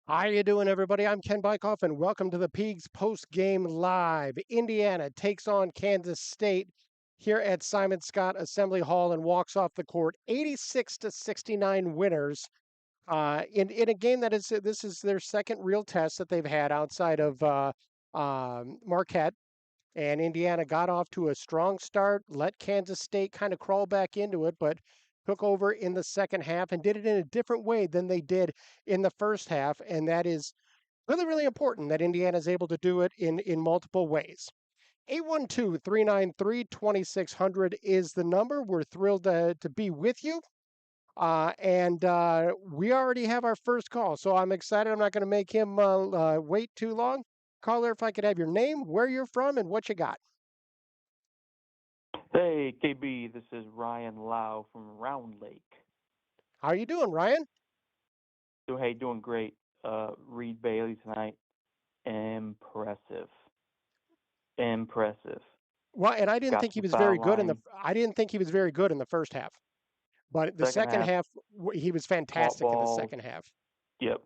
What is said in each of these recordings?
How you doing, everybody? I'm Ken Bykoff, and welcome to the Peegs Postgame Live. Indiana takes on Kansas State here at Simon Scott Assembly Hall and walks off the court 86 to 69 winners in a game that is this is their second real test that they've had outside of Marquette. And Indiana got off to a strong start, let Kansas State kind of crawl back into it, but took over in the second half and did it in a different way than they did in the first half. And that is really, really important that Indiana is able to do it in multiple ways. 812-393-2600 is the number. We're thrilled to be with you. And we already have our first call, so I'm excited. I'm not going to make him wait too long. Caller, if I could have your name, where you're from, and what you got. Hey, KB, this is Ryan Lau from Round Lake. How are you doing, Ryan? Doing great. Reed Bailey tonight. Impressive. Impressive. Well, and I didn't Got think he some was foul very good in the. lines. I didn't think he was very good in the first half, but the Second second half, half, he was caught fantastic in the balls. second half. Yep.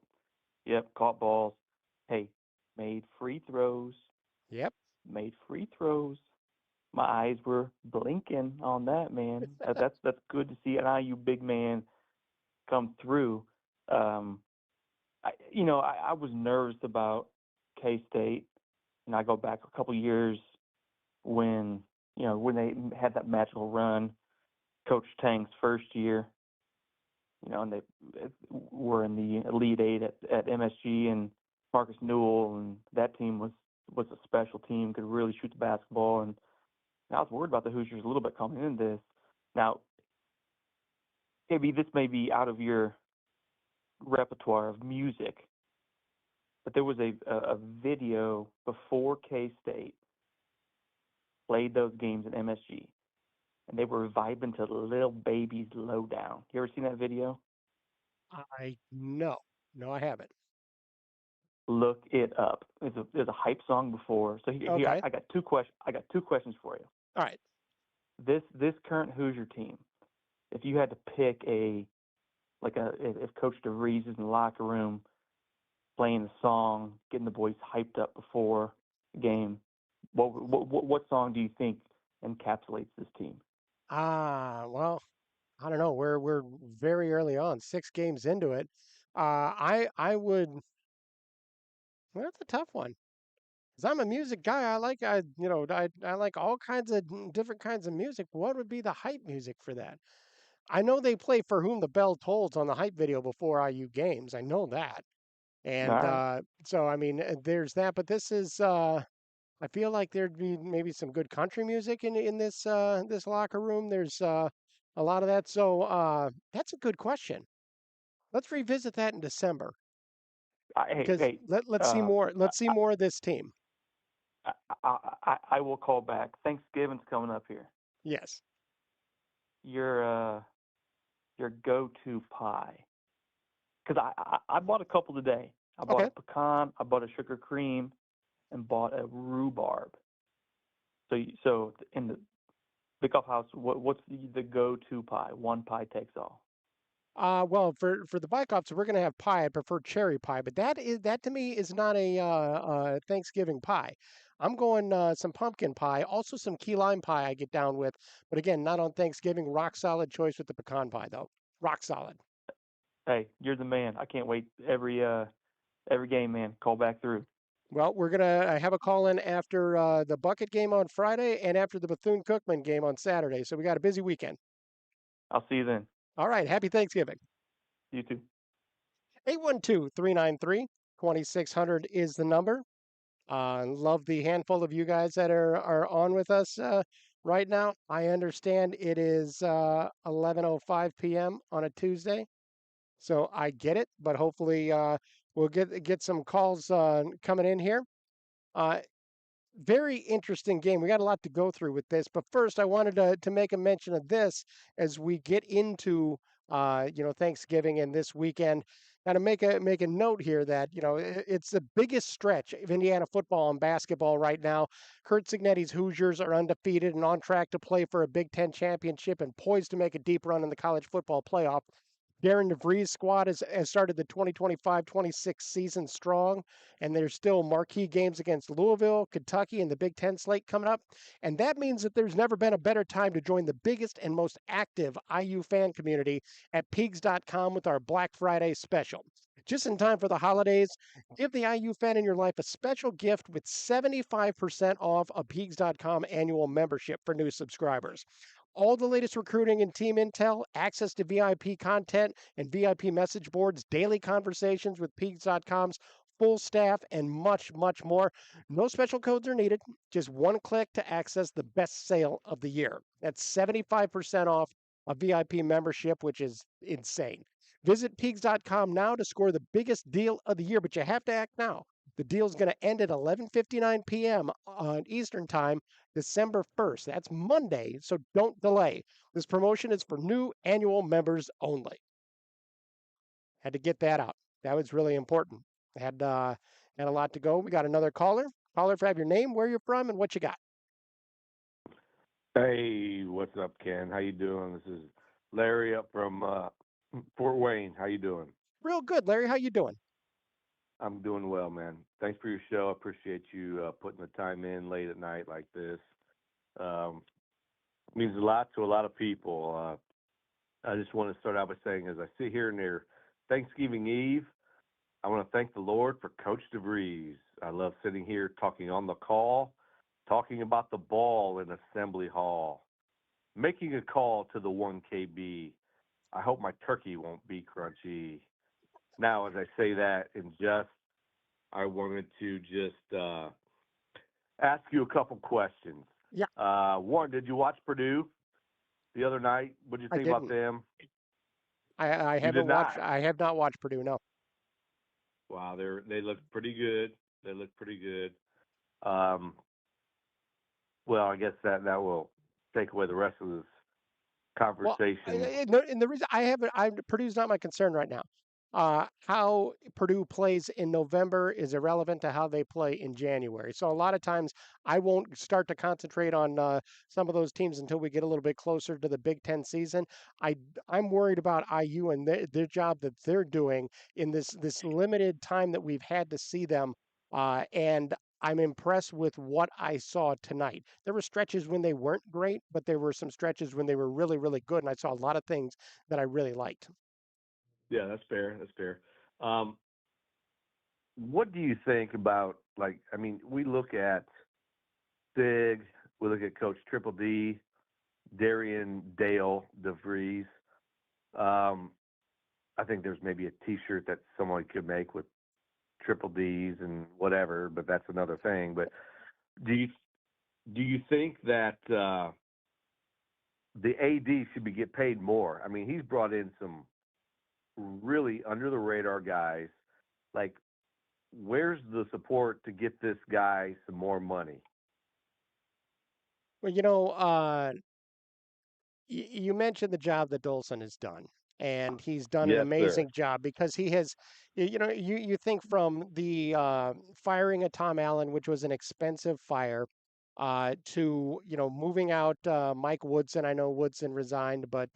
Yep. Caught balls. Hey, made free throws. Yep. Made free throws. My eyes were blinking on that, man. That's good to see an IU big man come through. Um, I was nervous about K State, and I go back a couple years when when they had that magical run, Coach Tang's first year, and they were in the Elite Eight at MSG, and Marcus Newell, and that team was a special team, could really shoot the basketball, and I was worried about the Hoosiers a little bit coming into this. Now, maybe this may be out of your repertoire of music, but there was a video before K State played those games at MSG, and they were vibing to Lil Baby's Lowdown. You ever seen that video? I no, I haven't. Look it up. There's a hype song before. So here Okay. I got two questions. I got two questions for you. All right. This current Hoosier team, if you had to pick if Coach DeVries is in the locker room playing the song, getting the boys hyped up before the game, what song do you think encapsulates this team? Well, I don't know. We're very early on, 6 games into it. I would. Well, that's a tough one. Because I'm a music guy. I like all kinds of different kinds of music. What would be the hype music for that? I know they play "For Whom the Bell Tolls" on the hype video before IU games. I know that, All and right. so I mean, there's that. But this is. I feel like there'd be maybe some good country music in this locker room. There's a lot of that. So that's a good question. Let's revisit that in December Hey, because hey, let's see uh, more. I, Let's see more of this team. I will call back. Thanksgiving's coming up here. Yes. Your your go-to pie, because I bought a couple today. I bought Okay. a pecan, I bought a sugar cream, and bought a rhubarb. So in the Big Off House, what's the go-to pie? One pie takes all. Well, for the bike ops, we're gonna have pie. I prefer cherry pie, but that to me is not a Thanksgiving pie. I'm going some pumpkin pie, also some key lime pie. I get down with, but again, not on Thanksgiving. Rock solid choice with the pecan pie, though. Rock solid. Hey, you're the man. I can't wait every game, man. Call back through. Well, we're gonna have a call in after the bucket game on Friday and after the Bethune Cookman game on Saturday. So we got a busy weekend. I'll see you then. All right, happy Thanksgiving. You too. 812-393-2600 is the number. Love the handful of you guys that are on with us right now. I understand it is 11:05 p.m. on a Tuesday, so I get it. But hopefully, we'll get some calls coming in here. Uh, Very interesting game. We got a lot to go through with this, but first, I wanted to make a mention of this as we get into Thanksgiving and this weekend. Got to make a note here that it's the biggest stretch of Indiana football and basketball right now. Kurt Cignetti's Hoosiers are undefeated and on track to play for a Big Ten championship and poised to make a deep run in the college football playoff. Darren DeVries' squad has started the 2025-26 season strong, and there's still marquee games against Louisville, Kentucky, and the Big Ten slate coming up. And that means that there's never been a better time to join the biggest and most active IU fan community at Peegs.com with our Black Friday special. Just in time for the holidays, give the IU fan in your life a special gift with 75% off a Peegs.com annual membership for new subscribers. All the latest recruiting and team intel, access to VIP content and VIP message boards, daily conversations with Peaks.com's full staff, and much, much more. No special codes are needed. Just one click to access the best sale of the year. That's 75% off a VIP membership, which is insane. Visit Peaks.com now to score the biggest deal of the year, but you have to act now. The deal is going to end at 11:59 p.m. on Eastern Time, December 1st. That's Monday, so don't delay. This promotion is for new annual members only. Had to get that out. That was really important. Had a lot to go. We got another caller. Caller, if I have your name, where you're from, and what you got. Hey, what's up, Ken? How you doing? This is Larry up from Fort Wayne. How you doing? Real good, Larry. How you doing? I'm doing well, man. Thanks for your show. I appreciate you putting the time in late at night like this. Um, means a lot to a lot of people. I just want to start out by saying, as I sit here near Thanksgiving Eve, I want to thank the Lord for Coach DeVries. I love sitting here talking on the call, talking about the ball in Assembly Hall, making a call to the 1KB. I hope my turkey won't be crunchy. Now, as I say that in jest, I wanted to just ask you a couple questions. Yeah, One, did you watch Purdue the other night? What did you I think about didn't. them? I You did haven't watched. not. I have not watched Purdue. No. Wow, they look pretty good. They look pretty good. Um, well, I guess that will take away the rest of this Well, conversation. and the reason I haven't, Purdue's not my concern right now. How Purdue plays in November is irrelevant to how they play in January. So a lot of times I won't start to concentrate on some of those teams until we get a little bit closer to the Big Ten season. I I'm worried about IU and their job that they're doing in this limited time that we've had to see them. And I'm impressed with what I saw tonight. There were stretches when they weren't great, but there were some stretches when they were really, really good, and I saw a lot of things that I really liked. Yeah, that's fair. That's fair. Um, what do you think about, like, I mean, we look at Sig, we look at Coach Triple D, Darian Dale DeVries. Um, I think there's maybe a T-shirt that someone could make with Triple D's and whatever, but that's another thing. But do you do you think that the AD should be get paid more? I mean, he's brought in some really under the radar guys. Like, where's the support to get this guy some more money? Well, you mentioned the job that Dolson has done, and he's done an Yes, sir. amazing job because he has, you think from the firing of Tom Allen, which was an expensive fire, to moving out Mike Woodson. I know Woodson resigned, but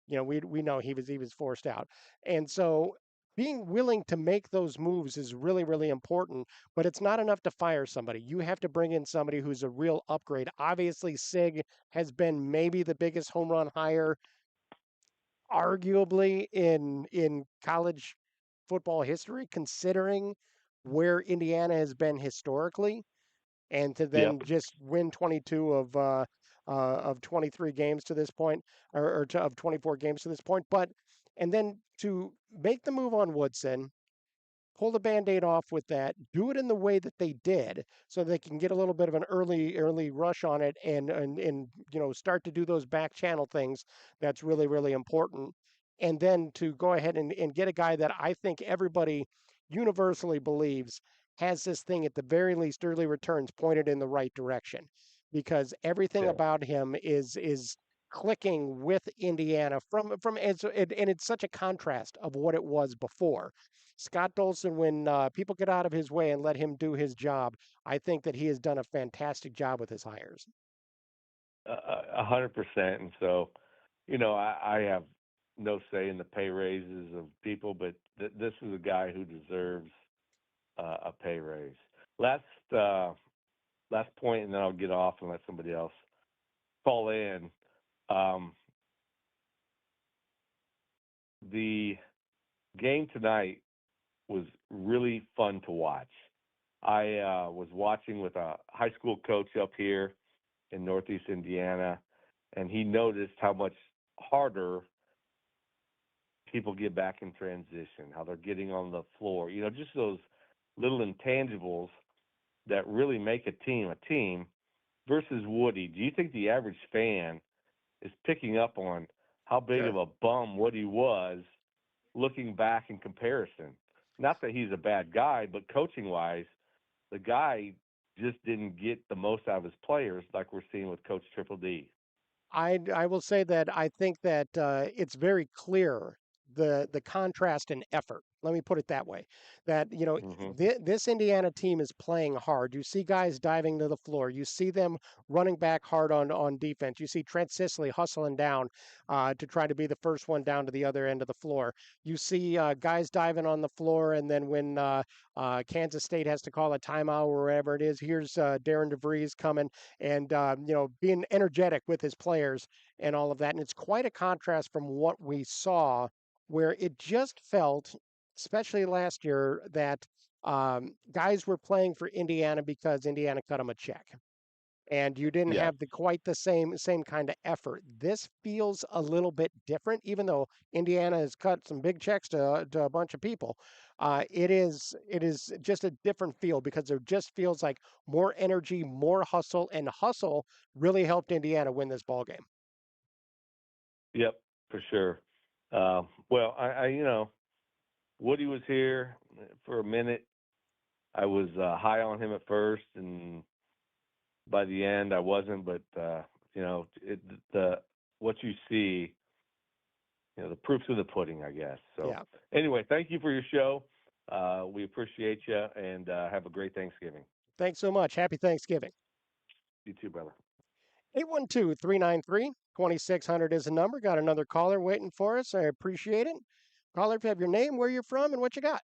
we know he was forced out, and so. Being willing to make those moves is really, really important, but it's not enough to fire somebody. You have to bring in somebody who's a real upgrade. Obviously, Sig has been maybe the biggest home run hire, arguably in college football history, considering where Indiana has been historically, and to then Yep. just win 22 of 23 games to this point, of 24 games to this point, but and then to make the move on Woodson, pull the band-aid off with that, do it in the way that they did so they can get a little bit of an early rush on it and start to do those back channel things. That's really, really important. And then to go ahead and get a guy that I think everybody universally believes has this thing at the very least early returns pointed in the right direction because everything Yeah. about him is clicking with Indiana from and it's such a contrast of what it was before. Scott Dolson, when people get out of his way and let him do his job, I think that he has done a fantastic job with his hires. 100%. And so, I have. no say in the pay raises of people, but this is a guy who deserves a pay raise. Last uh, last point, and then I'll get off and let somebody else call in. Um, the game tonight was really fun to watch. I was watching with a high school coach up here in Northeast Indiana, and he noticed how much harder people get back in transition, how they're getting on the floor. You know, just those little intangibles that really make a team versus Woody. Do you think the average fan is picking up on how big of Sure. a bum Woody was looking back in comparison? Not that he's a bad guy, but coaching wise, the guy just didn't get the most out of his players like we're seeing with Coach Triple D. I will say that I think that it's very clear the contrast in effort. Let me put it that way. That Hmm. this Indiana team is playing hard. You see guys diving to the floor. You see them running back hard on defense. You see Trent Sisley hustling down to try to be the first one down to the other end of the floor. You see guys diving on the floor, and then when Kansas State has to call a timeout or wherever it is, here's Darren DeVries coming and being energetic with his players and all of that. And it's quite a contrast from what we saw, where it just felt, especially last year, that guys were playing for Indiana because Indiana cut them a check and you didn't Yes. have the quite the same kind of effort. This feels a little bit different, even though Indiana has cut some big checks to a bunch of people. It is just a different feel because there just feels like more energy, more hustle, and hustle really helped Indiana win this ball game. Yep, for sure. Well, Woody was here for a minute. I was high on him at first, and by the end, I wasn't. But the what you see, the proof's in the pudding, I guess. So Yeah. anyway, thank you for your show. We appreciate you, and have a great Thanksgiving. Thanks so much. Happy Thanksgiving. You too, brother. 812-393-2600 is the number. Got another caller waiting for us. I appreciate it. Caller, if you have your name, where you're from, and what you got.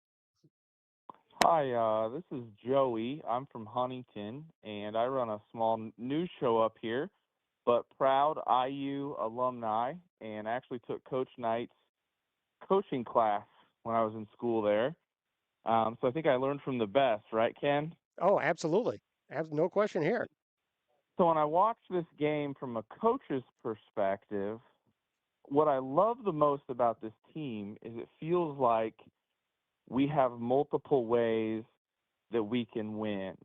Hi, this is Joey. I'm from Huntington, and I run a small news show up here, but proud IU alumni, and actually took Coach Knight's coaching class when I was in school there. So I think I learned from the best, right, Ken? Oh, absolutely. No question here. So when I watched this game from a coach's perspective, what I love the most about this team is it feels like we have multiple ways that we can win.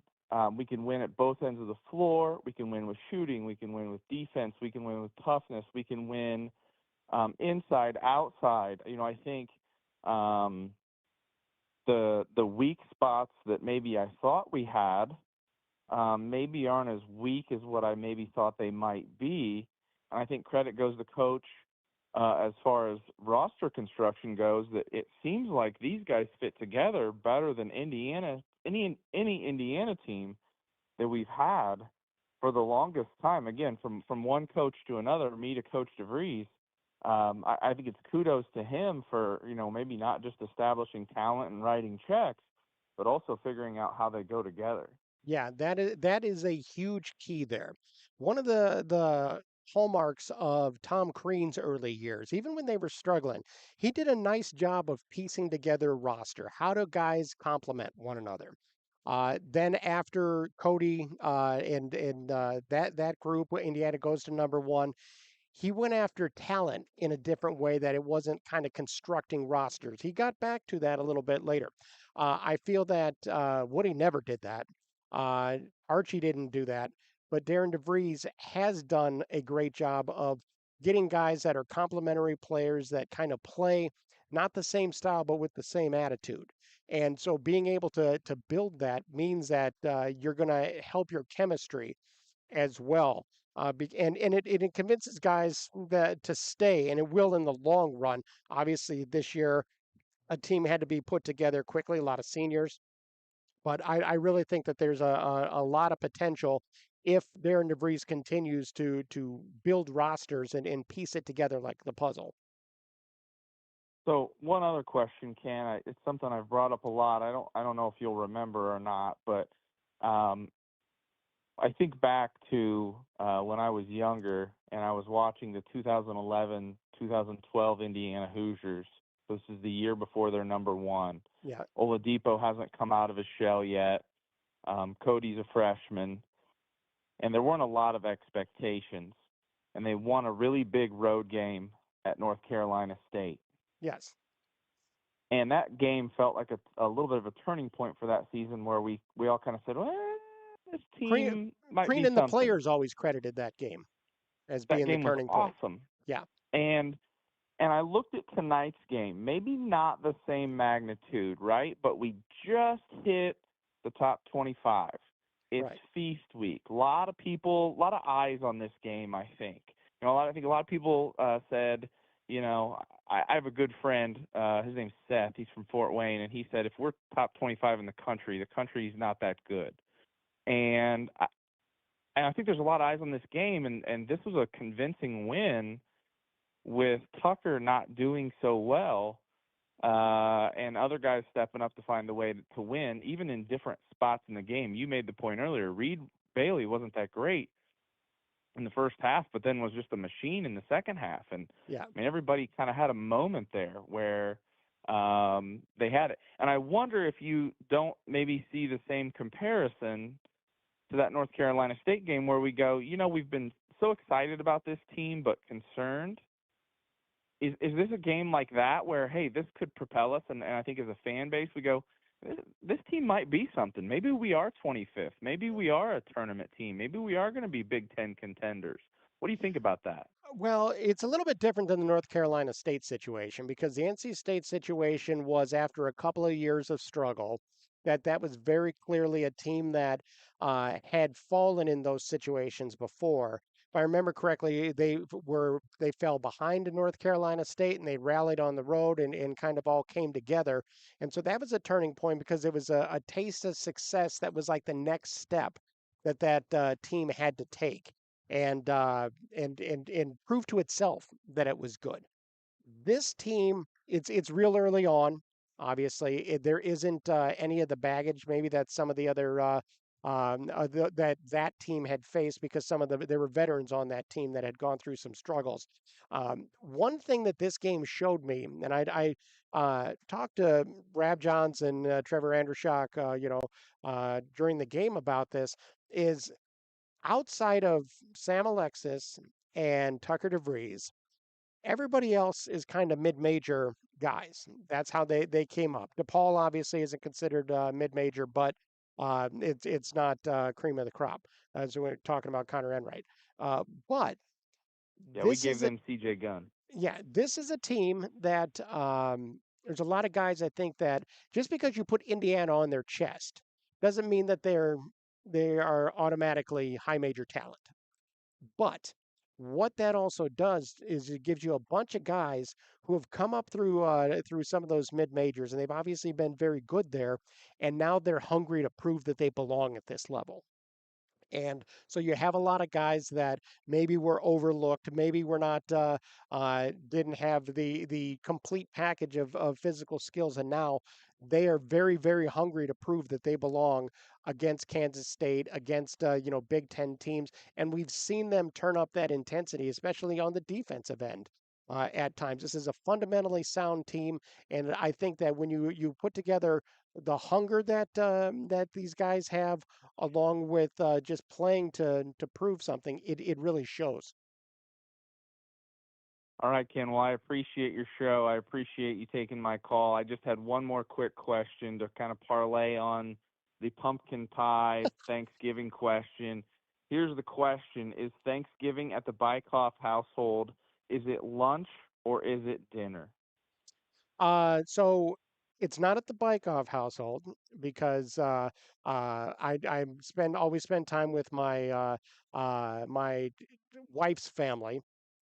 We can win at both ends of the floor. We can win with shooting. We can win with defense. We can win with toughness. We can win inside, outside. I think um, the weak spots that maybe I thought we had maybe aren't as weak as what I maybe thought they might be. And I think credit goes to coach as far as roster construction goes. That it seems like these guys fit together better than any Indiana team that we've had for the longest time. Again, from one coach to another, me to Coach DeVries. I think it's kudos to him for maybe not just establishing talent and writing checks, but also figuring out how they go together. Yeah, that is a huge key there. One of the hallmarks of Tom Crean's early years, even when they were struggling, he did a nice job of piecing together a roster. How do guys complement one another? Then after Cody and that group, Indiana goes to number one. He went after talent in a different way that it wasn't kind of constructing rosters. He got back to that a little bit later. I feel that Woody never did that. Uh, Archie didn't do that, but Darren DeVries has done a great job of getting guys that are complementary players that kind of play not the same style, but with the same attitude. And so being able to build that means that you're going to help your chemistry as well. And it convinces guys that to stay, and it will in the long run. Obviously, this year a team had to be put together quickly, a lot of seniors, but I really think that there's a lot of potential if Darren DeVries continues to build rosters and piece it together like the puzzle. So one other question, it's something I've brought up a lot. I don't know if you'll remember or not, but um, I think back to when I was younger and I was watching the 2011-2012 Indiana Hoosiers. This is the year before they're number one. Yeah. Oladipo hasn't come out of his shell yet. Cody's a freshman, and there weren't a lot of expectations. And they won a really big road game at North Carolina State. Yes. And that game felt like a little bit of a turning point for that season where we all kind of said, well, this Crean, team might Crean be and the something. players always credited that game as That being the game was turning point. awesome. Yeah. And I looked at tonight's game, maybe not the same magnitude, right? But we just hit the top 25. It's Right. feast week. A lot of eyes on this game, I think. I think a lot of people said, I have a good friend, his name's Seth, he's from Fort Wayne, and he said if we're top 25 in the country's not that good. And I think there's a lot of eyes on this game, and this was a convincing win with Tucker not doing so well, and other guys stepping up to find the way to win, even in different spots in the game. You made the point earlier. Reed Bailey wasn't that great in the first half, but then was just a machine in the second half. And Yeah. I mean, everybody kind of had a moment there where they had it. And I wonder if you don't maybe see the same comparison to that North Carolina State game where we go, we've been so excited about this team, but concerned. Is this a game like that where, hey, this could propel us? And I think as a fan base, we go, this team might be something. Maybe we are 25th. Maybe we are a tournament team. Maybe we are going to be Big Ten contenders. What do you think about that? Well, it's a little bit different than the North Carolina State situation because the NC State situation was after a couple of years of struggle. That was very clearly a team that had fallen in those situations before. If I remember correctly, they fell behind in North Carolina State and they rallied on the road and kind of all came together. And so that was a turning point because it was a taste of success that was like the next step that team had to take and prove to itself that it was good. This team, it's real early on. Obviously, there isn't any of the baggage maybe that some of the other that team had faced because there were veterans on that team that had gone through some struggles. One thing that this game showed me, and I talked to Rab Johns and Trevor Andershock, during the game about this, is outside of Sam Alexis and Tucker DeVries, everybody else is kind of mid-major guys. That's how they came up. DePaul obviously isn't considered mid-major, but it's not cream of the crop. So we're talking about Connor Enright. But Yeah, we this gave is a them C.J. Gunn. yeah, this is a team that there's a lot of guys I think that just because you put Indiana on their chest doesn't mean that they are automatically high major talent. But what that also does is it gives you a bunch of guys who have come up through some of those mid majors, and they've obviously been very good there, and now they're hungry to prove that they belong at this level. And so you have a lot of guys that maybe were overlooked, maybe were not didn't have the complete package of physical skills, and now they are very hungry to prove that they belong against Kansas State, against Big Ten teams, and we've seen them turn up that intensity, especially on the defensive end. At times, this is a fundamentally sound team, and I think that when you put together the hunger that these guys have along with just playing to prove something, it really shows. All right, Ken. Well, I appreciate your show. I appreciate you taking my call. I just had one more quick question to kind of parlay on the pumpkin pie Thanksgiving question. Here's the question: is Thanksgiving at the Bykoff household, is it lunch or is it dinner? So it's not at the Bykov household because I always spend time with my wife's family.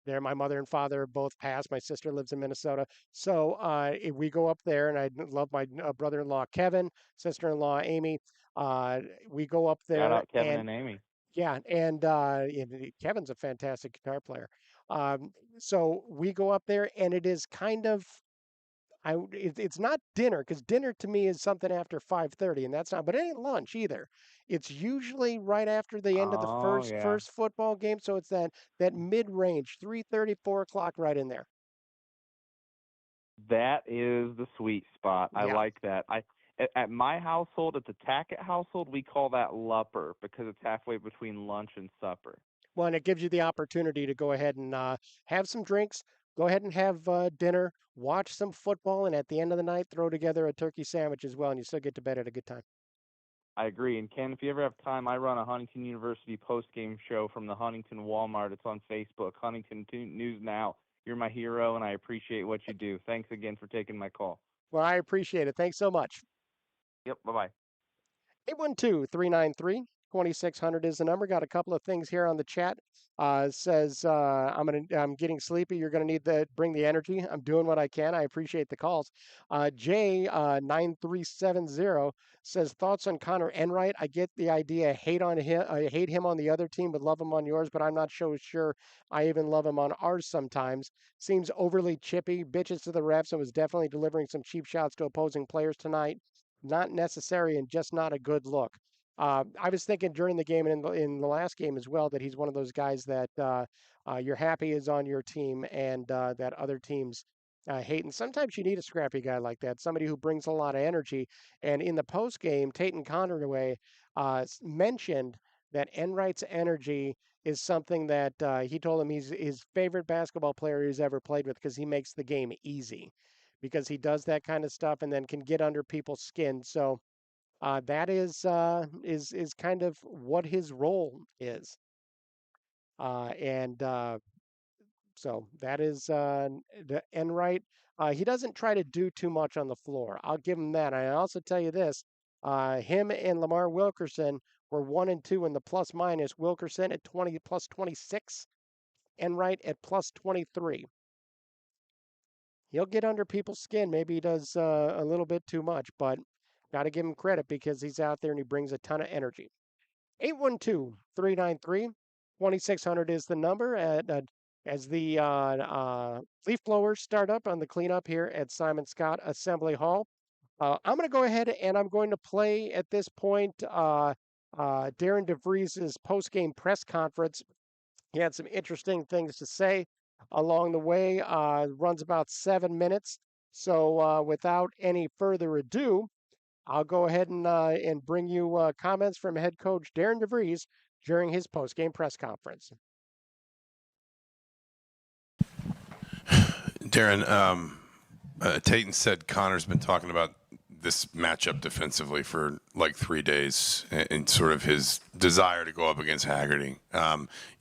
There, my mother and father both passed. My sister lives in Minnesota, so we go up there, and I love my brother-in-law Kevin, sister-in-law Amy. Uh, we go up Shout there, out Kevin and and Amy. yeah, and Kevin's a fantastic guitar player. Um, so we go up there, and it is kind of it's not dinner because dinner to me is something after 5:30, and that's not. But it ain't lunch either. It's usually right after the end of the Oh yeah. first football game, so it's that mid range, 3:30, 4 o'clock, right in there. That is the sweet spot. I Yeah. like that. At my household, at the Tackett household, we call that lupper because it's halfway between lunch and supper. Well, and it gives you the opportunity to go ahead and have some drinks, go ahead and have dinner, watch some football, and at the end of the night, throw together a turkey sandwich as well, and you still get to bed at a good time. I agree. And Ken, if you ever have time, I run a Huntington University post-game show from the Huntington Walmart. It's on Facebook, Huntington News Now. You're my hero, and I appreciate what you do. Thanks again for taking my call. Well, I appreciate it. Thanks so much. Yep, bye-bye. 812-393-2600 is the number. Got a couple of things here on the chat. Says I'm getting sleepy. You're gonna need to bring the energy. I'm doing what I can. I appreciate the calls. Jay 9370 says thoughts on Connor Enright. I get the idea. Hate on him. I hate him on the other team, but love him on yours. But I'm not so sure I even love him on ours sometimes. Seems overly chippy, bitches to the refs, and was definitely delivering some cheap shots to opposing players tonight. Not necessary and just not a good look. I was thinking during the game and in the last game as well that he's one of those guys that you're happy is on your team and that other teams hate. And sometimes you need a scrappy guy like that, somebody who brings a lot of energy. And in the post game, Tate Conaway mentioned that Enright's energy is something that he told him he's his favorite basketball player he's ever played with because he makes the game easy because he does that kind of stuff and then can get under people's skin. So that is kind of what his role is, and so that is the Enright. He doesn't try to do too much on the floor. I'll give him that. I also tell you this: him and Lamar Wilkerson were 1 and 2 in the plus minus. Wilkerson at 20 plus 26, Enright at plus 23. He'll get under people's skin. Maybe he does a little bit too much, but got to give him credit because he's out there and he brings a ton of energy. 812-393-2600 is the number as the leaf blowers start up on the cleanup here at Simon Scott Assembly Hall. I'm going to go ahead and I'm going to play at this point Darren DeVries' post-game press conference. He had some interesting things to say along the way. Runs about 7 minutes. So without any further ado, I'll go ahead and bring you comments from head coach Darren DeVries during his post-game press conference. Darren, Tayton said Connor's been talking about this matchup defensively for like 3 days and sort of his desire to go up against Haggerty.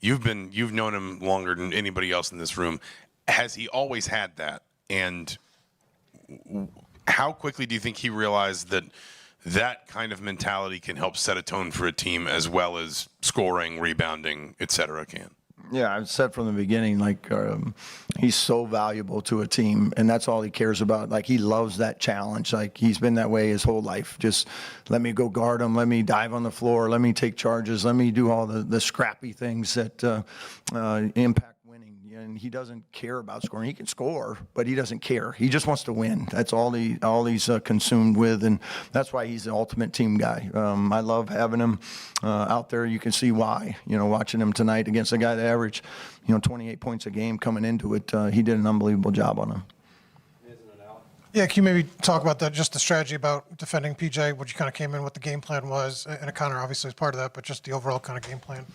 You've known him longer than anybody else in this room. Has he always had that? And how quickly do you think he realized that that kind of mentality can help set a tone for a team as well as scoring, rebounding, et cetera can? Yeah, I've said from the beginning, he's so valuable to a team, and that's all he cares about. Like, he loves that challenge. Like, he's been that way his whole life. Just let me go guard him. Let me dive on the floor. Let me take charges. Let me do all the scrappy things that impact winning. And he doesn't care about scoring. He can score, but he doesn't care. He just wants to win. That's all he's consumed with, and that's why he's the ultimate team guy. I love having him out there. You can see why. Watching him tonight against a guy that averaged, 28 points a game coming into it. He did an unbelievable job on him. Yeah, can you maybe talk about just the strategy about defending PJ, what you kind of came in, what the game plan was, and Connor obviously is part of that, but just the overall kind of game plan?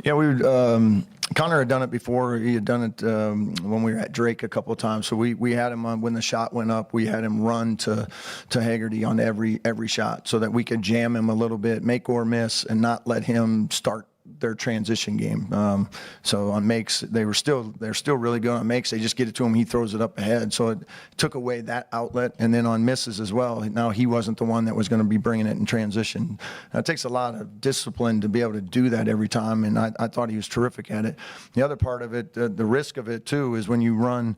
Yeah, Connor had done it before. He had done it when we were at Drake a couple of times. So we had him on when the shot went up. We had him run to Haggerty on every shot so that we could jam him a little bit, make or miss, and not let him start their transition game. So on makes, they're still really good on makes. They just get it to him. He throws it up ahead. So it took away that outlet. And then on misses as well. Now he wasn't the one that was going to be bringing it in transition. It takes a lot of discipline to be able to do that every time. And I thought he was terrific at it. The other part of it, the risk of it too, is when you run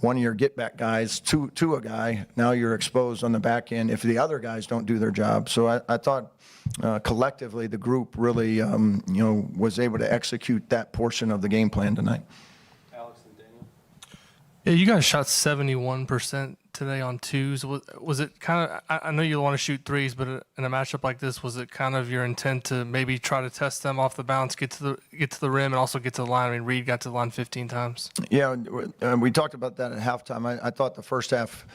one of your get-back guys to a guy, now you're exposed on the back end if the other guys don't do their job. So I thought collectively the group really, was able to execute that portion of the game plan tonight. Alex and Daniel. Yeah, you guys shot 71% today on twos. Was it kind of, I know you want to shoot threes, but in a matchup like this, was it kind of your intent to maybe try to test them off the bounce, get to the rim, and also get to the line? I mean, Reed got to the line 15 times. Yeah, we talked about that at halftime. I thought the first half,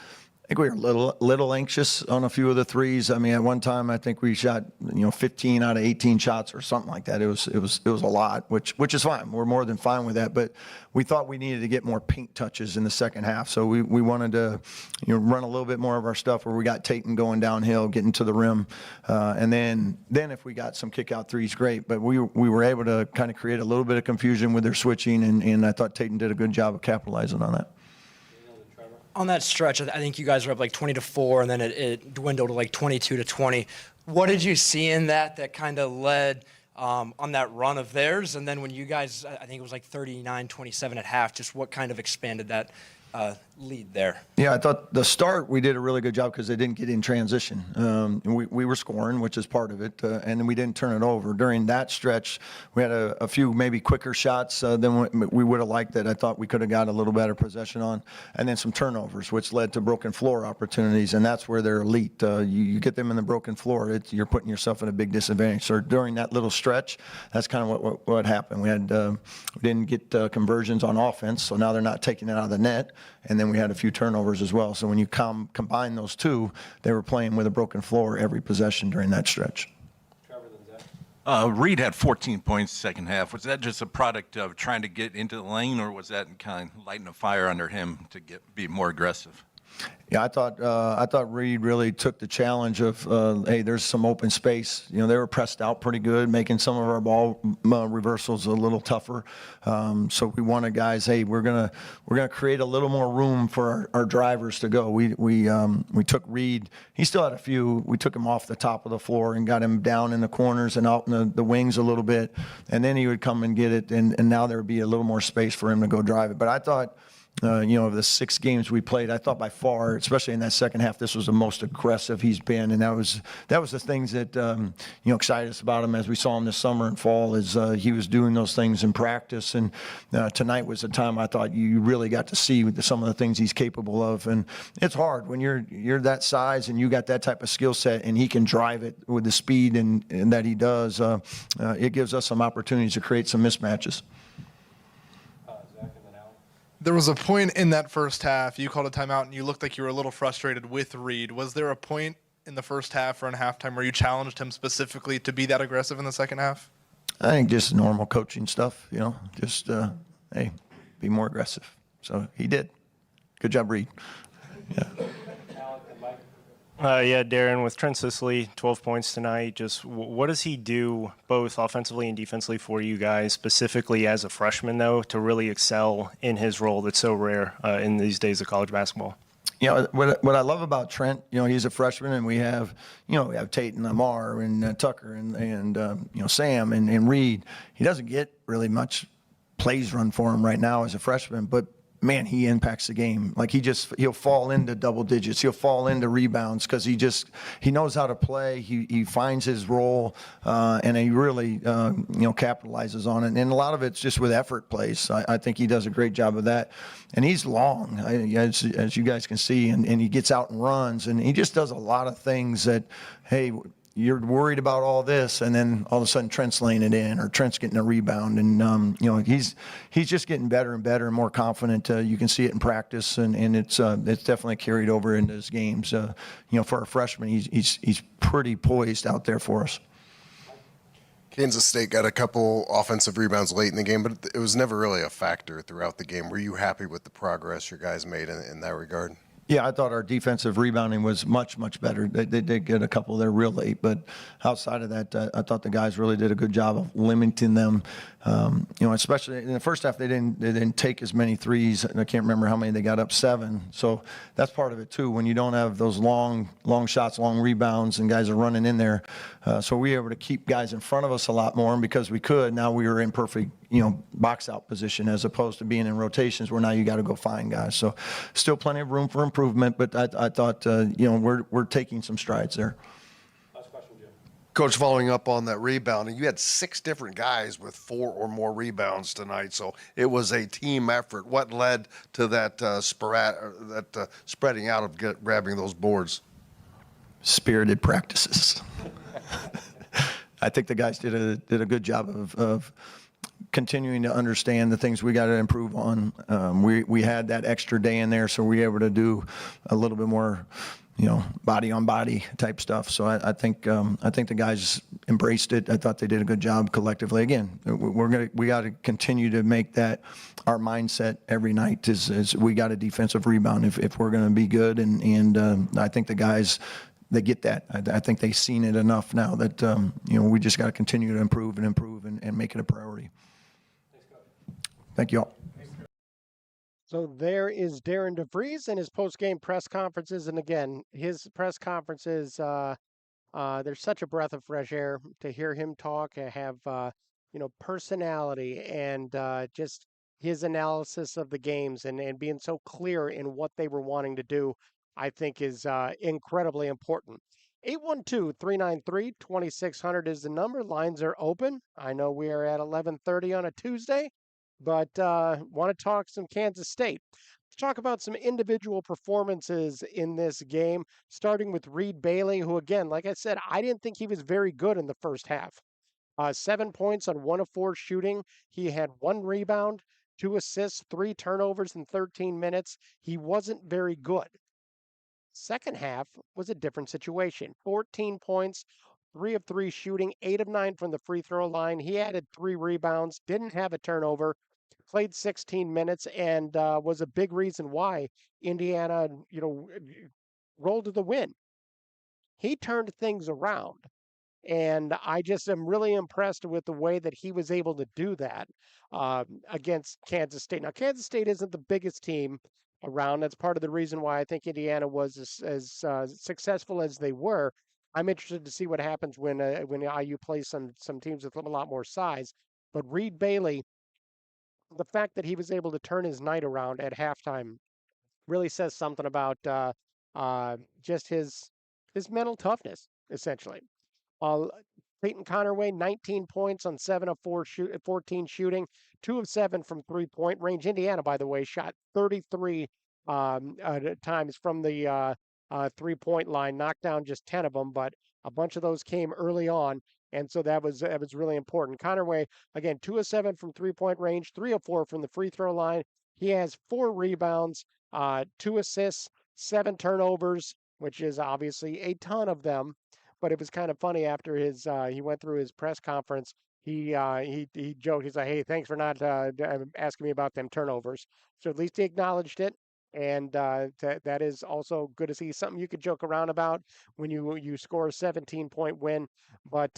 I think we were a little anxious on a few of the threes. I mean, at one time, I think we shot 15 out of 18 shots or something like that. It was a lot, which is fine. We're more than fine with that. But we thought we needed to get more paint touches in the second half, so we wanted to run a little bit more of our stuff where we got Tatum going downhill, getting to the rim, and then if we got some kick out threes, great. But we were able to kind of create a little bit of confusion with their switching, and I thought Tatum did a good job of capitalizing on that. On that stretch, I think you guys were up like 20-4, and then it dwindled to like 22-20. What did you see in that kind of led on that run of theirs? And then when you guys, I think it was like 39-27 at half, just what kind of expanded that lead there? Yeah, I thought the start we did a really good job because they didn't get in transition. We were scoring, which is part of it, and then we didn't turn it over. During that stretch, we had a few maybe quicker shots than we would have liked that I thought we could have got a little better possession on, and then some turnovers, which led to broken floor opportunities, and that's where they're elite. You get them in the broken floor, you're putting yourself in a big disadvantage. So during that little stretch, that's kind of what happened. We didn't get conversions on offense, so now they're not taking it out of the net. And then we had a few turnovers as well. So when you combine those two, they were playing with a broken floor every possession during that stretch. Reed had 14 points second half. Was that just a product of trying to get into the lane, or was that kind of lighting a fire under him to be more aggressive? Yeah, I thought Reed really took the challenge of, hey, there's some open space. They were pressed out pretty good, making some of our ball reversals a little tougher. So we wanted guys, hey, we're gonna create a little more room for our drivers to go. We took Reed. He still had a few. We took him off the top of the floor and got him down in the corners and out in the wings a little bit, and then he would come and get it, and now there would be a little more space for him to go drive it. But I thought, of the 6 games we played, I thought by far, especially in that second half, this was the most aggressive he's been, and that was the things that excited us about him as we saw him this summer and fall. Is he was doing those things in practice, and tonight was the time I thought you really got to see some of the things he's capable of. And it's hard when you're that size and you got that type of skill set, and he can drive it with the speed and that he does. It gives us some opportunities to create some mismatches. There was a point in that first half, you called a timeout, and you looked like you were a little frustrated with Reed. Was there a point in the first half or in halftime where you challenged him specifically to be that aggressive in the second half? I think just normal coaching stuff, just, hey, be more aggressive. So he did. Good job, Reed. Yeah. Yeah, Darren, with Trent Sicily, 12 points tonight. Just what does he do both offensively and defensively for you guys, specifically as a freshman, though, to really excel in his role that's so rare in these days of college basketball? What I love about Trent, he's a freshman, and we have Tate and Lamar and Tucker and Sam and Reed. He doesn't get really much plays run for him right now as a freshman, but man, he impacts the game. Like he'll fall into double digits. He'll fall into rebounds because he knows how to play. He finds his role, and he really capitalizes on it. And a lot of it's just with effort plays. I think he does a great job of that. And he's long, as you guys can see, and he gets out and runs, and he just does a lot of things that, hey, you're worried about all this, and then all of a sudden Trent's laying it in, or Trent's getting a rebound, and he's just getting better and better and more confident. You can see it in practice, and it's definitely carried over into his games. For a freshman, he's pretty poised out there for us. Kansas State got a couple offensive rebounds late in the game, but it was never really a factor throughout the game. Were you happy with the progress your guys made in that regard? Yeah, I thought our defensive rebounding was much, much better. They did get a couple there real late, but outside of that, I thought the guys really did a good job of limiting them. Especially in the first half, they didn't take as many threes. I can't remember how many they got up, 7. So that's part of it too. When you don't have those long shots, long rebounds, and guys are running in there, so we were able to keep guys in front of us a lot more. And because we could, now we were in perfect box out position as opposed to being in rotations where now you got to go find guys. So still plenty of room for improvement, but I thought we're taking some strides there. Last question, Jim. Coach, following up on that rebounding, you had 6 different guys with 4 or more rebounds tonight, so it was a team effort. What led to that spreading out of grabbing those boards? Spirited practices. I think the guys did a good job of continuing to understand the things we got to improve on. We had that extra day in there, so we were able to do a little bit more, body on body type stuff. So I think the guys embraced it. I thought they did a good job collectively. Again, we got to continue to make that our mindset every night is we got a defensive rebound if we're going to be good. And I think the guys, they get that. I think they've seen it enough now that we just got to continue to improve and make it a priority. Thank you all. So there is Darren DeVries and his post-game press conferences. And again, his press conferences, there's such a breath of fresh air to hear him talk and have, personality and just his analysis of the games and being so clear in what they were wanting to do, I think is incredibly important. 812-393-2600 is the number. Lines are open. I know we are at 11:30 on a Tuesday, but want to talk some Kansas State. Let's talk about some individual performances in this game, starting with Reed Bailey, who, again, like I said, I didn't think he was very good in the first half. 7 points on 1 of 4 shooting. He had 1 rebound, 2 assists, 3 turnovers in 13 minutes. He wasn't very good. Second half was a different situation. 14 points, 3 of 3 shooting, 8 of 9 from the free throw line. He added 3 rebounds, didn't have a turnover, played 16 minutes, and was a big reason why Indiana, rolled to the win. He turned things around. And I just am really impressed with the way that he was able to do that against Kansas State. Now, Kansas State isn't the biggest team around. That's part of the reason why I think Indiana was as successful as they were. I'm interested to see what happens when IU plays some teams with a lot more size. But Reed Bailey, the fact that he was able to turn his night around at halftime really says something about just his mental toughness, essentially. Peyton Connerway, 19 points on 7 of 14 shooting, 2 of 7 from three-point range. Indiana, by the way, shot 33 times from the three-point line, knocked down just 10 of them, but a bunch of those came early on, and so that was really important. Connerway, again, 2 of 7 from three-point range, 3 of 4 from the free throw line. He has 4 rebounds, 2 assists, 7 turnovers, which is obviously a ton of them. But it was kind of funny after he went through his press conference. He joked. He's like, "Hey, thanks for not asking me about them turnovers." So at least he acknowledged it, and that is also good to see. Something you could joke around about when you score a 17-point win, but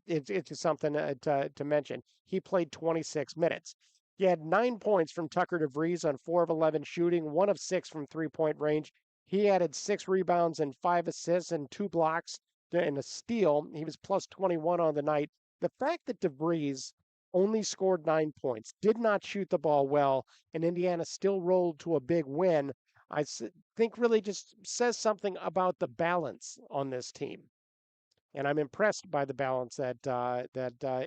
it's just something to mention. He played 26 minutes. He had 9 points from Tucker DeVries on 4 of 11 shooting, 1 of 6 from three-point range. He added 6 rebounds and 5 assists and 2 blocks and a steal. He was plus 21 on the night. The fact that DeVries only scored 9 points, did not shoot the ball well, and Indiana still rolled to a big win, I think really just says something about the balance on this team. And I'm impressed by the balance that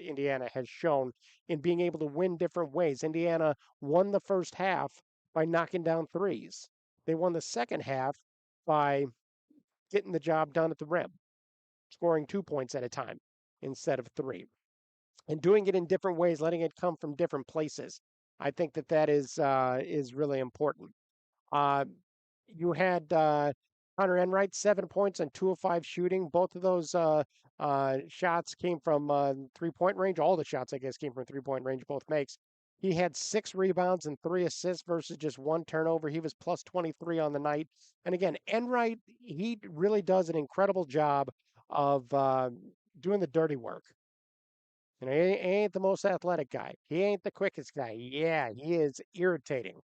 Indiana has shown in being able to win different ways. Indiana won the first half by knocking down threes. They won the second half by getting the job done at the rim, scoring 2 points at a time instead of 3, and doing it in different ways, letting it come from different places. I think that is really important. You had Connor Enright, 7 points on 2 of 5 shooting. Both of those shots came from three-point range. All the shots, I guess, came from three-point range. Both makes. He had 6 rebounds and 3 assists versus just 1 turnover. He was plus 23 on the night. And again, Enright, he really does an incredible job of doing the dirty work. He ain't the most athletic guy. He ain't the quickest guy. Yeah, he is irritating.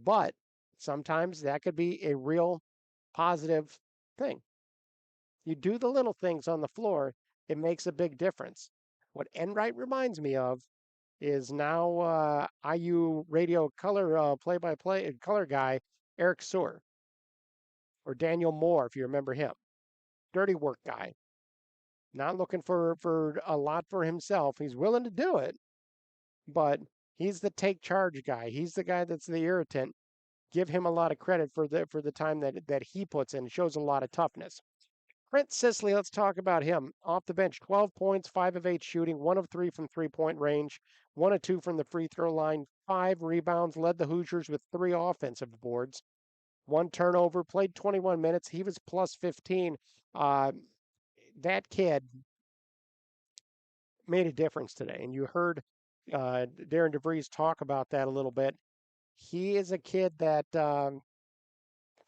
But sometimes that could be a real positive thing. You do the little things on the floor, it makes a big difference. What Enright reminds me of is now IU radio color play-by-play color guy Eric Sewer, or Daniel Moore, if you remember him. Dirty work guy. Not looking for a lot for himself. He's willing to do it, but he's the take charge guy. He's the guy that's the irritant. Give him a lot of credit for the time that he puts in. It shows a lot of toughness. Trent Sisley, let's talk about him. Off the bench, 12 points, 5 of 8 shooting, 1 of 3 from three-point range, 1 of 2 from the free throw line, 5 rebounds, led the Hoosiers with 3 offensive boards, 1 turnover, played 21 minutes. He was plus 15. That kid made a difference today, and you heard Darren DeVries talk about that a little bit. He is a kid that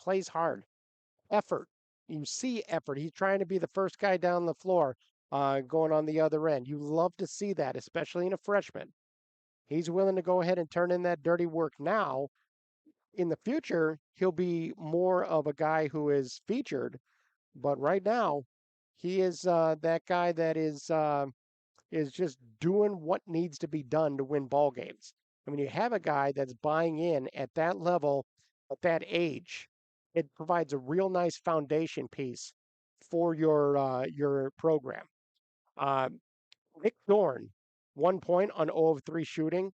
plays hard. Effort. You see effort. He's trying to be the first guy down the floor going on the other end. You love to see that, especially in a freshman. He's willing to go ahead and turn in that dirty work now. In the future, he'll be more of a guy who is featured. But right now, he is that guy that is just doing what needs to be done to win ball games. I mean, you have a guy that's buying in at that level, at that age. It provides a real nice foundation piece for your program. Uh, Nick Dorn, 1 point on 0 of 3 shooting,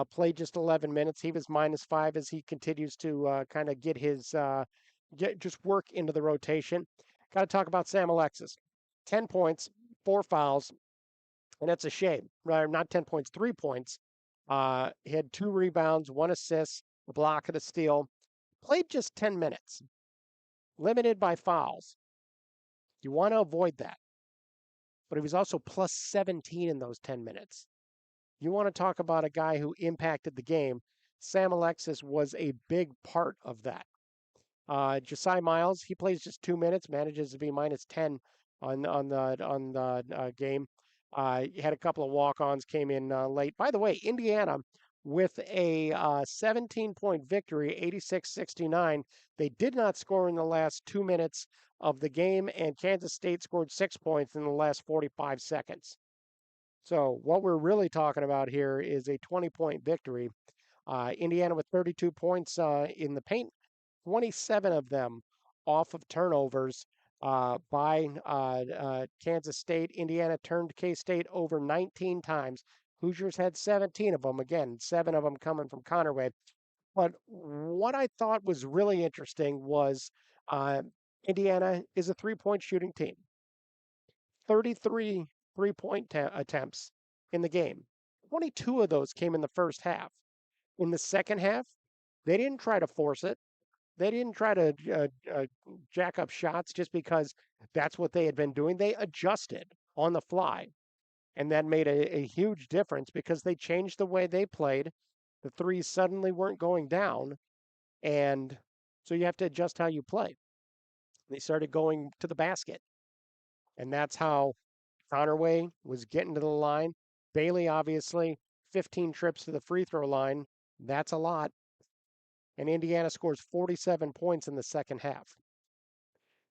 played just 11 minutes. He was -5 as he continues to kind of get his get just work into the rotation. Got to talk about Sam Alexis, 10 points, 4 fouls, and that's a shame. Right? Not 10 points, 3 points. He had 2 rebounds, 1 assist, a block, and a steal. Played just 10 minutes, limited by fouls. You want to avoid that. But he was also plus 17 in those 10 minutes. You want to talk about a guy who impacted the game. Sam Alexis was a big part of that. Josiah Miles, he plays just 2 minutes, manages to be -10 on the game. He had a couple of walk-ons, came in late. By the way, Indiana with a 17-point victory, 86-69. They did not score in the last 2 minutes of the game, and Kansas State scored 6 points in the last 45 seconds. So what we're really talking about here is a 20-point victory. Indiana with 32 points in the paint, 27 of them off of turnovers by Kansas State. Indiana turned K-State over 19 times. Hoosiers had 17 of them. Again, 7 of them coming from Connerway. But what I thought was really interesting was Indiana is a three-point shooting team. 33 three-point attempts in the game. 22 of those came in the first half. In the second half, they didn't try to force it. They didn't try to jack up shots just because that's what they had been doing. They adjusted on the fly. And that made a huge difference because they changed the way they played. The threes suddenly weren't going down. And so you have to adjust how you play. They started going to the basket. And that's how Connerway was getting to the line. Bailey, obviously, 15 trips to the free throw line. That's a lot. And Indiana scores 47 points in the second half.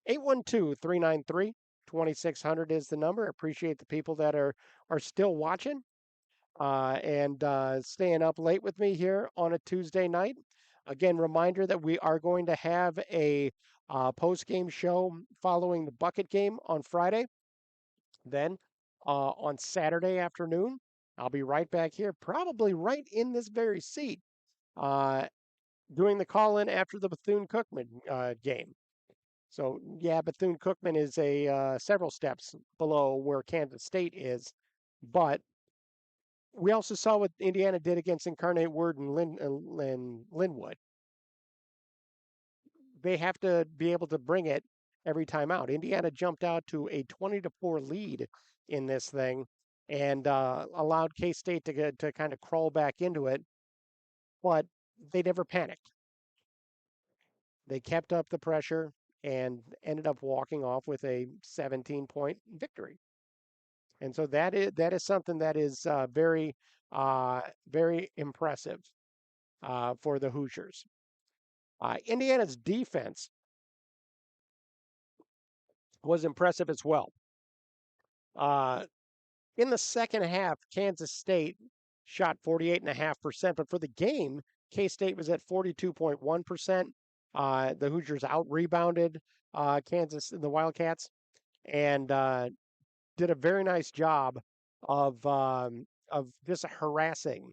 812-393-2600 is the number. Appreciate the people that are still watching and staying up late with me here on a Tuesday night. Again, reminder that we are going to have a post-game show following the Bucket game on Friday. Then on Saturday afternoon, I'll be right back here, probably right in this very seat, doing the call-in after the Bethune-Cookman game. So, yeah, Bethune-Cookman is several steps below where Kansas State is. But we also saw what Indiana did against Incarnate Word and Linwood. They have to be able to bring it every time out. Indiana jumped out to a 20-4 lead in this thing and allowed K-State to kind of crawl back into it. But they never panicked. They kept up the pressure and ended up walking off with a 17-point victory. And so that is something that is very impressive for the Hoosiers. Indiana's defense was impressive as well. In the second half, Kansas State shot 48.5%, but for the game, K-State was at 42.1%. The Hoosiers out-rebounded the Wildcats and did a very nice job of just harassing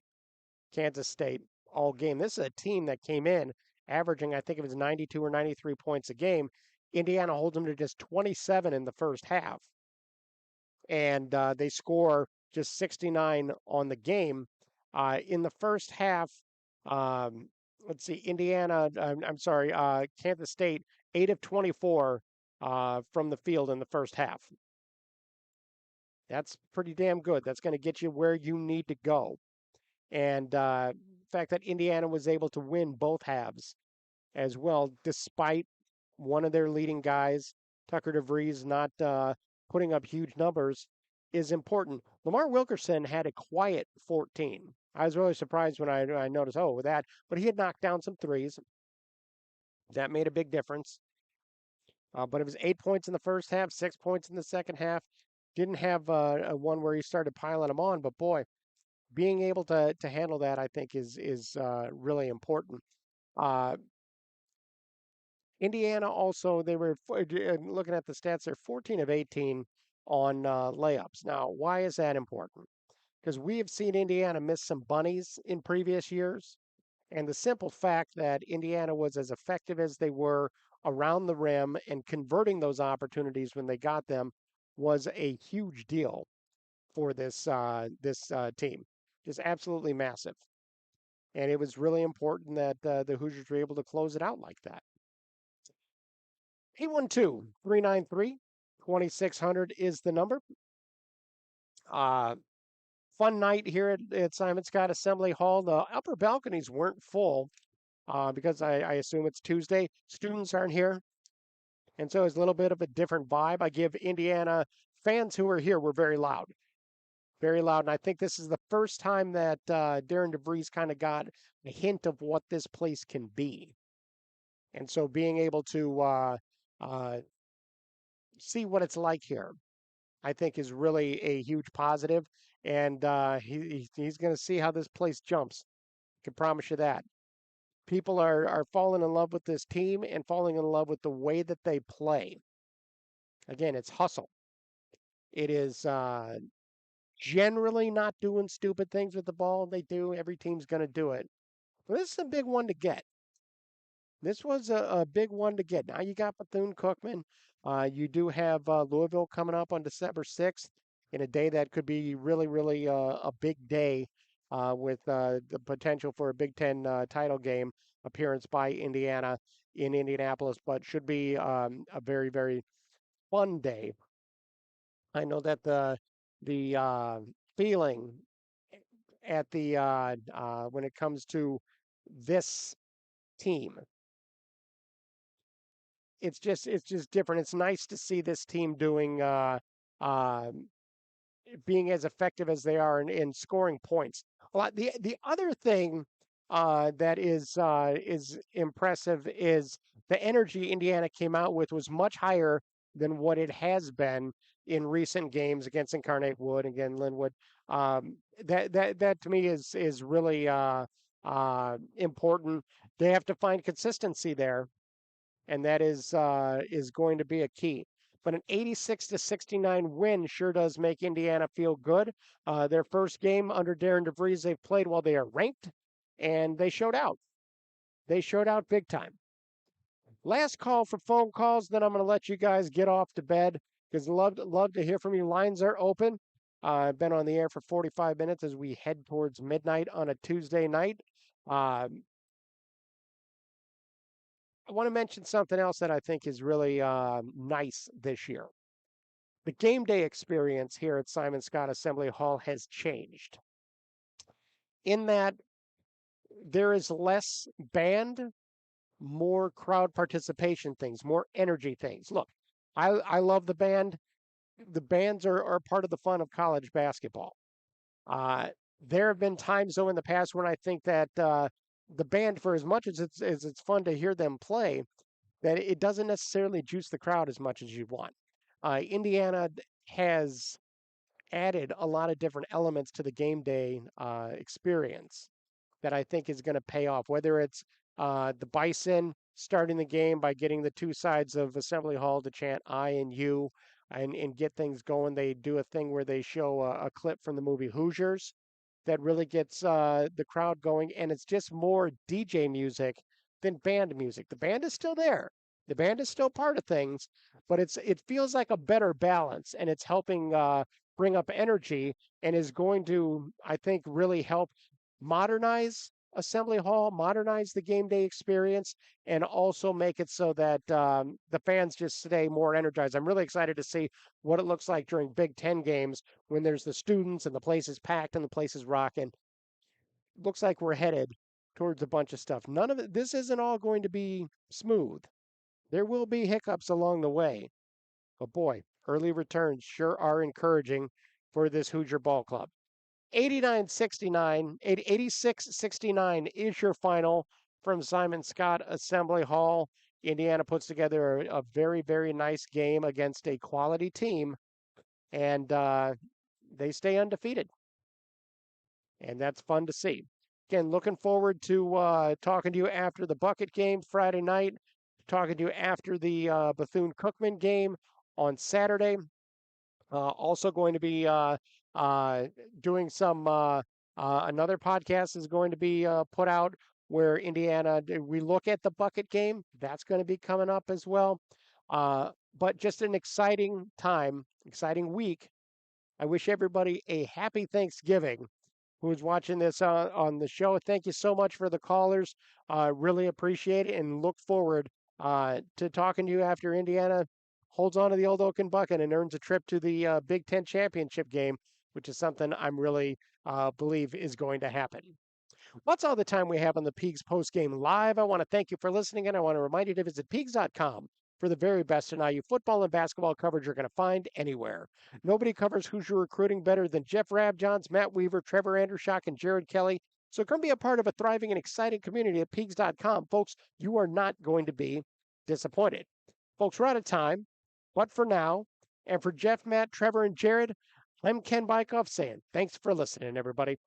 Kansas State all game. This is a team that came in averaging, I think it was 92 or 93 points a game. Indiana holds them to just 27 in the first half, and they score just 69 on the game. In the first half, let's see, Kansas State, 8 of 24 from the field in the first half. That's pretty damn good. That's going to get you where you need to go. And the fact that Indiana was able to win both halves as well, despite one of their leading guys, Tucker DeVries, not putting up huge numbers, is important. Lamar Wilkerson had a quiet 14. I was really surprised when I noticed, with that, but he had knocked down some threes. That made a big difference. But it was 8 points in the first half, 6 points in the second half. Didn't have a one where he started piling them on, but boy, being able to handle that, I think, is really important. Indiana also, they were looking at the stats, they're 14 of 18 on layups. Now, why is that important? Because we have seen Indiana miss some bunnies in previous years. And the simple fact that Indiana was as effective as they were around the rim and converting those opportunities when they got them was a huge deal for this team. Just absolutely massive. And it was really important that the Hoosiers were able to close it out like that. 812-393-2600 is the number. Fun night here at Simon Scott Assembly Hall. The upper balconies weren't full because I assume it's Tuesday. Students aren't here. And so it's a little bit of a different vibe. I give Indiana fans who are here were very loud. Very loud. And I think this is the first time that Darren DeVries kind of got a hint of what this place can be. And so being able to see what it's like here, I think is really a huge positive. And he's going to see how this place jumps. I can promise you that. People are falling in love with this team and falling in love with the way that they play. Again, it's hustle. It is generally not doing stupid things with the ball. They do. Every team's going to do it. But this is a big one to get. This was a big one to get. Now you got Bethune-Cookman. You do have Louisville coming up on December 6th in a day that could be really, really a big day with the potential for a Big Ten title game appearance by Indiana in Indianapolis, but should be a very, very fun day. I know that the feeling at the when it comes to this team, it's just different. It's nice to see this team doing being as effective as they are in scoring points. The other thing that is impressive is the energy Indiana came out with was much higher than what it has been in recent games against Incarnate Wood, again Linwood. That to me is really important. They have to find consistency there, and that is going to be a key. But an 86-69 win sure does make Indiana feel good. Their first game under Darren DeVries they've played while they are ranked, and they showed out. They showed out big time. Last call for phone calls, then I'm going to let you guys get off to bed because love to hear from you. Lines are open. I've been on the air for 45 minutes as we head towards midnight on a Tuesday night. I want to mention something else that I think is really nice this year. The game day experience here at Simon Scott Assembly Hall has changed in that there is less band, more crowd participation things, more energy things. Look, I love the band. The bands are part of the fun of college basketball. There have been times, though, in the past when I think that the band, for as much as it's fun to hear them play, that it doesn't necessarily juice the crowd as much as you want. Indiana has added a lot of different elements to the game day experience that I think is going to pay off, whether it's the Bison starting the game by getting the two sides of Assembly Hall to chant I and you, and get things going. They do a thing where they show a clip from the movie Hoosiers that really gets the crowd going, and it's just more DJ music than band music. The band is still there. The band is still part of things, but it feels like a better balance, and it's helping bring up energy, and is going to, I think, really help modernize Assembly Hall, modernize the game day experience, and also make it so that the fans just stay more energized. I'm really excited to see what it looks like during Big Ten games when there's the students and the place is packed and the place is rocking. Looks like we're headed towards a bunch of stuff. None of it, this isn't all going to be smooth. There will be hiccups along the way. But boy, early returns sure are encouraging for this Hoosier ball club. 89-69, 86-69 is your final from Simon Scott Assembly Hall. Indiana puts together a very, very nice game against a quality team, and they stay undefeated. And that's fun to see. Again, looking forward to talking to you after the Bucket game Friday night, talking to you after the Bethune-Cookman game on Saturday. Also going to be doing some, another podcast is going to be put out where we look at the Bucket game. That's going to be coming up as well. But just an exciting time, exciting week. I wish everybody a happy Thanksgiving who's watching this on the show. Thank you so much for the callers. Really appreciate it and look forward to talking to you after Indiana holds on to the old Oaken Bucket and earns a trip to the Big Ten championship game, which is something I'm really believe is going to happen. That's all the time we have on the Peegs postgame live. I want to thank you for listening, and I want to remind you to visit Peegs.com for the very best in IU football and basketball coverage you're going to find anywhere. Nobody covers Hoosier recruiting better than Jeff Rabjohns, Matt Weaver, Trevor Andershock, and Jared Kelly. So come be a part of a thriving and exciting community at Peegs.com. Folks, you are not going to be disappointed. Folks, we're out of time, but for now, and for Jeff, Matt, Trevor, and Jared, I'm Ken Bykoff saying thanks for listening, everybody.